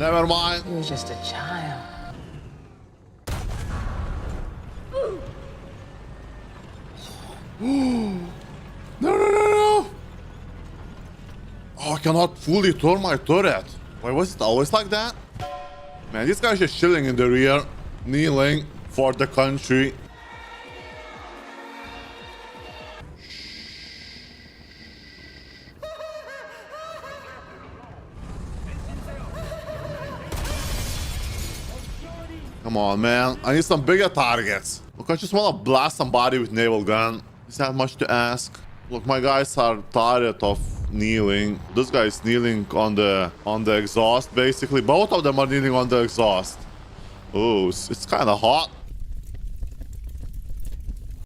Never mind. He was just a child. No. Oh, I cannot fully turn my turret. Why was it always like that? Man, this guy's just chilling in the rear, kneeling for the country. Come on, man. I need some bigger targets. Look, I just want to blast somebody with naval gun. Is that much to ask? Look, my guys are tired of kneeling. This guy is kneeling on the exhaust, basically. Both of them are kneeling on the exhaust. Oh, it's kind of hot.